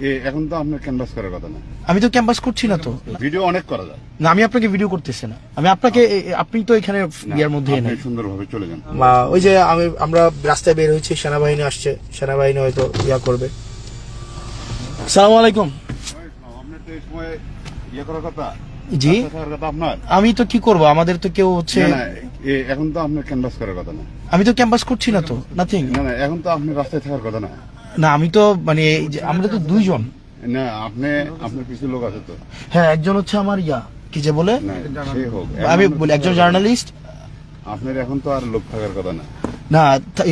এখন তো আপনার ক্যানভাস করার কথা না। আমি তো ক্যাম্পাস করছি না তো। ভিডিও অনেক করা যায় না, আমি আপনাকে ভিডিও করতেছি না। আমি আপনাকে আপনি তো এখানে ইয়ার মধ্যে আপনি নাই। সুন্দরভাবে চলে যান। ওই যে আমরা রাস্তায় বের হয়েছি, সেনাবাহিনী আসছে, সেনাবাহিনী হয়তো ইয়া করবে। আসসালামু আলাইকুম। আপনার তো এই সময় ইয়ে করার কথা। জি, থাকার কথা আপনার। আমি তো কি করব, আমাদের তো কেউ হচ্ছে। না, না, এখন তো আপনার ক্যানভাস করার কথা না। আমি তো ক্যাম্পাস করছি না তো, নাথিং। না, না, এখন তো আপনি রাস্তায় থাকার কথা না। না, আমি তো মানে আমরা তো দুইজন। না, আপনার কিছু লোক আছে তো। হ্যাঁ, একজন হচ্ছে আমার কি যে বলে, না, সে হোক। আমি বলি একজন জার্নালিস্ট। আপনার এখন তো আর লোক থাকার কথা না। না,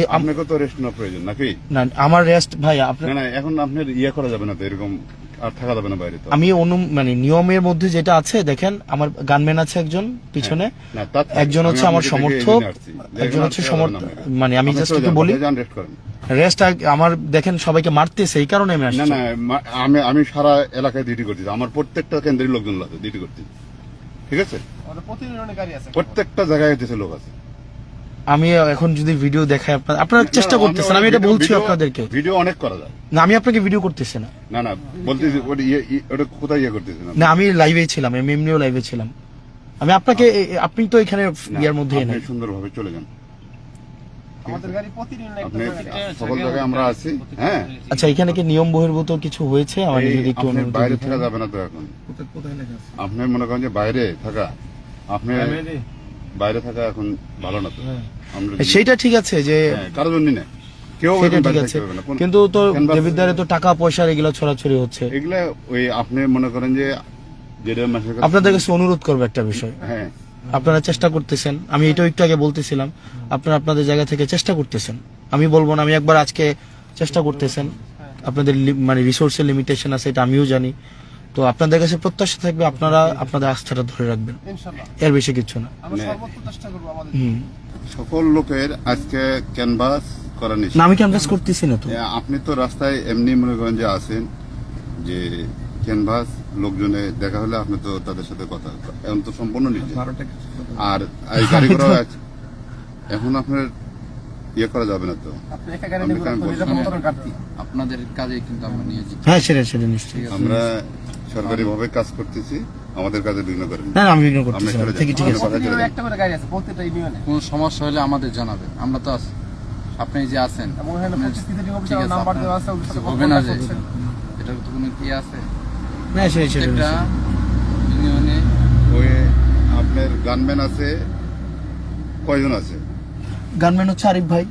আপনাকে তো রেস্ট নেওয়া প্রয়োজন নাকি? না, আমার রেস্ট ভাই আপনার। না, না, এখন আপনার ইয়ে করা যাবে না তো, এরকম আর থাকা যাবে না বাইরে তো। আমি মানে নিয়মের মধ্যে যেটা আছে, দেখেন আমার গানম্যান আছে একজন পিছনে, না, তার একজন হচ্ছে আমার সমর্থক, একজন হচ্ছে মানে আমি জাস্ট একটু বলি রেস্ট করেন। রেস্ট আমার দেখেন সবাইকে মারতেছে, এই কারণে আমি না, আসছি। না, আমি সারা এলাকায় ডিউটি করতেছি, আমার প্রত্যেকটা কেন্দ্রের লোকজন আছে ডিউটি করতে, ঠিক আছে? প্রত্যেকটা জায়গায় হচ্ছে লোক আছে। আমি এখন যদি ভিডিও দেখাই আপনারা চেষ্টা করতেছেন, আমি এটা বলছি আপনাদেরকে। ভিডিও অনেক করা যায়। না, আমি আপনাকে ভিডিও করতেছি না। না, না, বলতেছি ওটা কোথায় ইয়ে করতেছি না, আমি লাইভে ছিলাম, আমি এমনিও লাইভে ছিলাম। আমি আপনাকে আপনি তো এখানে ইয়ার মধ্যে আপনি নাই। সুন্দরভাবে চলে যান। আমাদের গাড়ি প্রতিদিন আপনি সকল জায়গায় আমরা আছি। হ্যাঁ, আচ্ছা, এখানে কি নিয়ম বহির্ভূত কিছু হয়েছে? আমার যদি একটু আপনি অনুরোধ বাইরে করতেন। থাকা যাবে না তো এখন। আপনি মনে করেন যে বাইরে থাকা, আপনি বাইরে থাকা এখন ভালো না তো। আমরা সেইটা ঠিক আছে যে কারোর জন্য না, কেউ সেটা এখন ঠিক বাইরে আছে, থাকতে পারবে না। কিন্তু তো Canvas- দেবিদ্বারে তো টাকা পয়সা এগুলো ছড়াছড়ি হচ্ছে। এগুলা ওই আপনি মনে করেন যে যেটা মাসের কাছে- আপনাদের কাছে অনুরোধ করবো একটা বিষয়, হ্যাঁ, আপনারা চেষ্টা করতেছেন, আমি এটাও একটু আগে বলতেছিলাম, আপনারা আপনাদের জায়গা থেকে চেষ্টা করতেছেন। আমি বলবো না, আমি একবার আজকে চেষ্টা করতেছেন, আপনাদের মানে রিসোর্সের লিমিটেশন আছে, এটা আমিও জানি। তো আপনাদের কাছে প্রত্যাশা থাকবে আপনারা আপনাদের আস্থাটা ধরে রাখবেন, ইনশাআল্লাহ এর বেশি কিছু না। আমরা সর্বোচ্চ চেষ্টা করব আমাদের। সকল লোকের আজকে ক্যানভাস করা না, নিষেধ। আমি ক্যাম্পাস করতেছি না তো। আপনি তো রাস্তায় এমনি মনে করেন যে আছেন, যে ক্যানভাস লোকজনে দেখা হলে আপনি তো তাদের সাথে কথা, এখন তো সম্পূর্ণ নিজে। আর এই গাড়ি করা আছে, এখন আপনার ইয়ে করা যাবে না তো। আপনি একা গাড়ি আমি নিয়ে কেন বলছি? নিরাপত্তার ঘাটতি। আপনাদের কাজে কিন্তু আমরা নিয়োজিত। হ্যাঁ, সেটা নিশ্চয়ই। আমরা সরকারি ভাবে কাজ করতেছি, আমাদের কাজে বিঘ্ন করেন না। হ্যাঁ, আমি বিঘ্ন আপনি করতেছি না। চলে যান। ঠিক আছে। আপনি কথা চলে প্রতিদিন যান। একটা করে গাড়ি আছে প্রত্যেকটা ইউনিয়নে। কোনো সমস্যা হলে আমাদের জানাবেন, আমরা তো আছি। আপনি যে আছেন এবং এখানে 25 30 অফিসের ঠিক আছে, নাম্বার আপনার দেওয়া আছে, অফিসে হবে না যে করছেন। এটার তো কোনো কি আছে? হ্যাঁ, সেটা একটা নিশ্চয়ই। ইউনিয়নে ওই আপনার গানম্যান আছে কয়জন আছে? গানম্যান হচ্ছে আরিফ ভাই।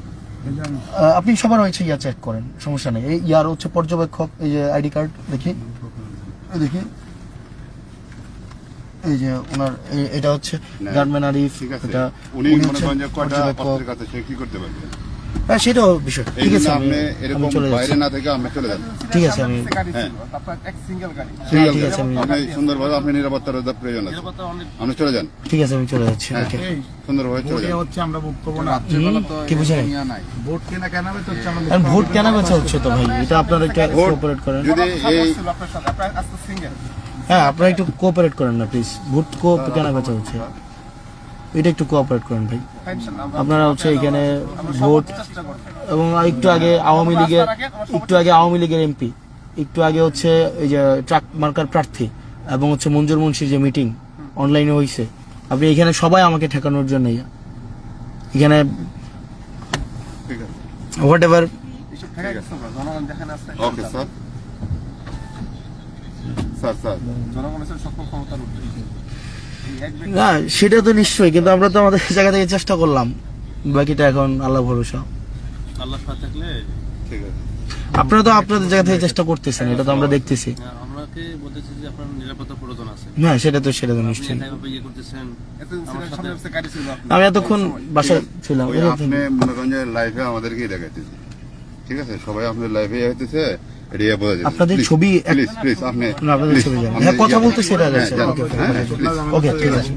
আপনি সবার হয়েছে ইয়া চেক করেন, সমস্যা নেই। এই ইয়ার হচ্ছে পর্যবেক্ষক, এই যে আইডি কার্ড দেখি, দেখি এই যে ওনার এটা হচ্ছে না, গানম্যান আরিফ, ঠিক আছে। এটা উনি মনে হচ্ছে করেন যে কয়টা পর্যবেক্ষক। পত্রিকা আছে সে কি করতে পারবে? হ্যাঁ, সেটাও বিষয়। এই ঠিক জন্য আছে, আপনি আমি এরকম চলে বাইরে যাচ্ছি। না থেকে আপনি চলে যান। ঠিক আছে, আমি গাড়ি হ্যাঁ। ছিল তারপর এক সিঙ্গেল গাড়ি। ঠিক আছে, আপনি সুন্দরভাবে আপনি নিরাপত্তার প্রয়োজন আছে, আপনি চলে যান। ঠিক আছে, আমি চলে যাচ্ছি। হ্যাঁ, ওকে। সুন্দরভাবে চলে যান। রাত্রিবেলা তো কি বুঝলেন? ইয়া নাই। আর ভোট কেন বেচা হচ্ছে তো ভাই, এটা আপনারা ভোট কোঅপারেট করেন। যদি এই ছিল আপনার সাথে আপনার আজকে সিঙ্গেল। হ্যাঁ, আপনারা একটু কোঅপারেট করেন না প্লিজ। ভোট কেন বেচা হচ্ছে, এটা একটু কোঅপারেট করেন ভাই। ইনশাআল্লাহ আমরা আপনারা হচ্ছে এখানে ভোট, চেষ্টা করব। এবং একটু আগে আওয়ামী লীগের এমপি, একটু আগে হচ্ছে এই যে ট্রাক মার্কার প্রার্থী, এবং হচ্ছে মঞ্জুর মুন্সির যে মিটিং অনলাইনে হয়েছে, আপনি এখানে সবাই আমাকে ঠেকানোর জন্য এখানে ঠিক আছে, হোয়াট এভার। এসব ঠেকা গেছে না, জনগণ দেখেন আছে। Okay sir. স্যার জনগণ আছে সকল ক্ষমতার ঊর্ধ্বে। এই এক ব্যক্তি না, সেটা তো নিশ্চয়ই, কিন্তু আমরা তো আমাদের জায়গা থেকে চেষ্টা করলাম, বাকিটা এখন আল্লাহ ভরসা। আল্লাহ সাথে থাকলে ঠিক আছে। আপনারা তো আপনাদের জায়গা থেকে চেষ্টা করতেছেন, এটা তো আমরা দেখতেছি। আমরাকে বলতেছি যে আপনার নিরাপত্তা প্রয়োজন আছে। হ্যাঁ, সেটা তো নিশ্চয়ই। এভাবে ইয়ে করতেছেন এতদিন ছিল, সামনে হচ্ছে গাড়ি ছিল আপনার। আমি এতক্ষণ বাসায় ছিলাম। ওই আপনি মনে করেন যে লাইভে আমাদেরকেই দেখাইতেছে, ঠিক আছে? সবাই আপনার লাইভে হইতেছে, এটা ইয়ে বোঝা যাচ্ছে। আপনাদের Please, ছবি প্লিজ প্লিজ আপনি না, আপনাদের please, ছবি জানি। আপনি হ্যাঁ, কথা ইয়ে- বলতে সেটা হ্যাঁ, যাচ্ছে। যান। ওকে, হ্যাঁ, please। ওকে, ঠিক আছে।